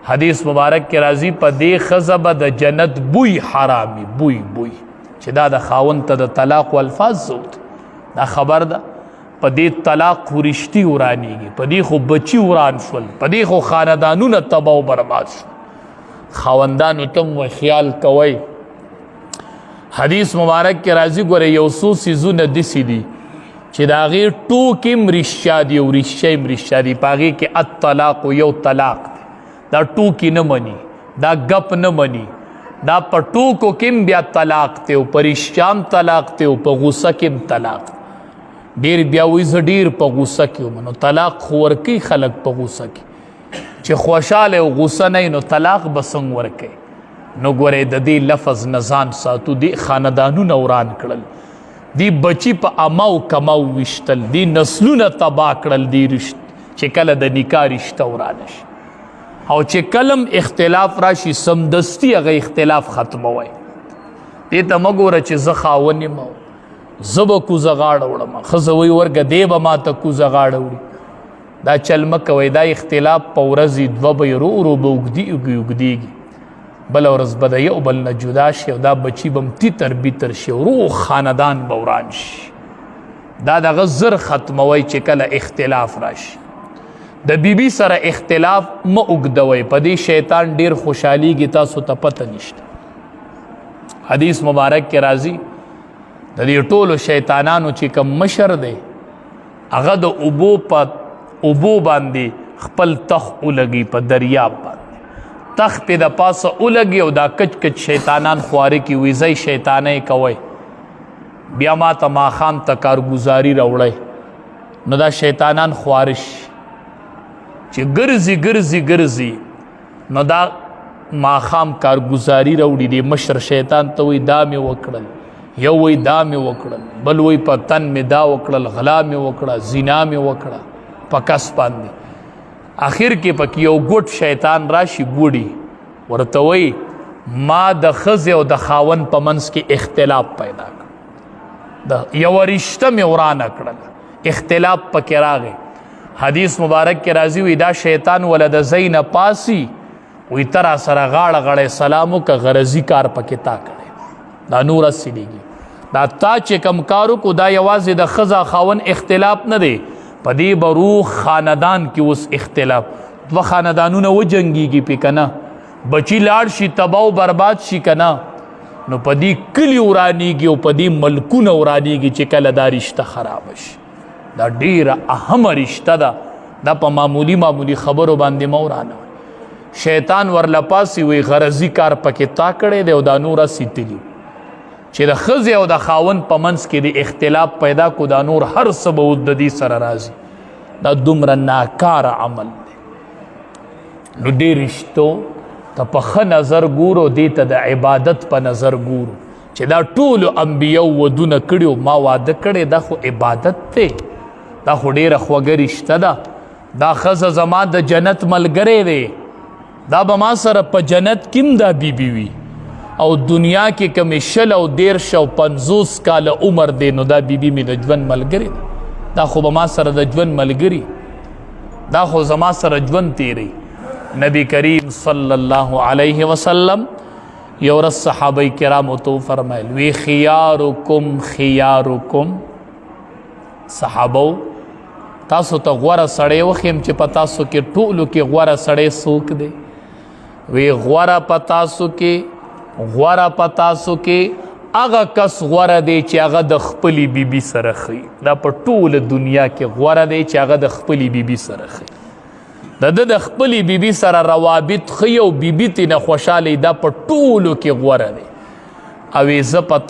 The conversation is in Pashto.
حدیث مبارک کې راځي په دې ښځه به د جنت بوی حرامي بوی چې دا د خاوند ته د طلاق الفاظ زوت دا خبر ده په دې طلاق خو رشتي ورانیږي په دې خو بچي وران شول په دې خو خاندانونه تباه و برباد شول خاوندانو تم و خیال کوئ حدیث مبارک کې راځي ګوره یو څو څیزونه داسې دي چې د هغې ټوکې هم رښتیا دي او رښتیا هم رښتیا دي په هغې کې الطلاق یو طلاق دی دا ټوکې نه مني دا ګپ نه مني دا په ټوکو کې هم بیا طلاق دی او په رښتیا هم طلاق دی او په غوسه کې هم طلاق ډېر بیا وایي زه ډېر په غوسه کې وم نو طلاق خو ورکوي خلک په غوسه کې چې خوشحاله او غوسه نه نو طلاق به څنګه ورکوي نو ګورئ د دې لفظ نه ځان ساتو دې خاندانونه وران کړل دی بچی په اماو کماو وشتل دی نسلونه تباه کړل دی چې کله د نکاح رشته ورانه شي او چې کلم اختلاف راشي سمدستي هغه اختلاف ختموي دې ته مه ګوره چې زه خاوند یم زه به کوزه غاړه وړم ښځه وایي ورګه دی به ماته کوزه غاړه وړي دا چل مه کوئ دا اختلاف په ورځې دوه به یې ورو به اوږدېږي بله ورځ به د یو بل نه جدا شي او دا بچي به هم تیتر بیتر شي ورو خاندان به وران شي دا دغه زر ختموئ چې کله اختلاف راشي د بیبي سره اختلاف مه اوږدوئ په دې شیطان ډېر خوشحالیږي تاسو ته پته نشته حدیث مبارک کې راځي د دې ټولو شیطانانو چې کوم مشر دی هغه د اوبو باندې خپل تخ ولګي په دریاب باندې تخ پې د پاسه ولګي او دا کچ کچ شیطانان خواره کې ویزئ شیطانۍ کوئ بیا ما ته ماښام ته کارګزاري راوړئ نو دا شیطانان خواره شي چې ګرځي نو دا ماښام کارګزاري راوړي دی مشر شیطان ته وایي دا مې وکړل یو وایي دا مې وکړل بل وایي په تن مې دا وکړل غلا مې وکړه زنا مې وکړه په کس باندې آخر کې پکې یو ګوټ شیطان راشي ګوډي ورته وایي ما د ښځې او د خاوند په منځ کې اختلاف پیدا کړ د یوه رشته مې ورانه کړل اختلاف پکې راغی حدیث مبارک کې راځي وي دا شیطان وله د ځای نه پاسي وی ته را سره غاړه غړی سلام وکړه غرضي کار پکې تا کړی دا نور رسېږي دا تا چې کم کار وکړو دا یوازې د ښځه خاوند اختلاف نه دی په دې به روح خاندان کې اوس اختلاف دوه خاندانونه وجنګېږي پې که نه بچي لاړ شي تباه و برباد شي که نه نو په دې کلي ورانېږي او په دې ملکونه ورانېږي چې کله دا رشته خرابه شي دا ډیره اهمه رشته ده دا په معمولی خبرو باندې مه ورانوئ شیطان ورلپاسې وی غرضي کار پکې تا کړی دی او دا نور هسې تلي چې د ښځې او د خاوند په منځ کې د اختلاف پیدا کو دا نور هر څه به اوس د دې سره راځي دا دومره ناکاره عمل دی نو دې رشتو ته په ښه نظر ګورو دې ته د عبادت په نظر ګورو چې دا ټولو انبیاو ودونه کړي ما واده کړی دا خو عبادت دی دا خو ډېره خوږه رشته ده دا ښځه زما د جنت ملګری دی دا به ما سره په جنت کې هم دا بیبي وي او دنیا کې کمې 20 او 30 او 50 کاله عمر دی نو دا بیبي مې د ژوند ملګری ده دا خو به ما سره د ژوند ملګري دا خو زما سره ژوند تیری نبی کریم صلی الله علیه وسلم یو ورځ صحابه کرامو ته وفرمیل وی خیارکم صحابو تاسو ته غوره سړی وښیم چې په تاسو کې ټولو کې غوره سړی څوک دی وی غوره په تاسو کې هغه کس غوره دی چې هغه د خپلې بیبي سره ښي دا په ټوله دنیا کې غوره دی چې هغه د خپلې بیبي سره ښي د خپلې بیبي سره روابط ښي او بیبي ترې نه خوشحاله دا په ټولو کې غوره دی او زه په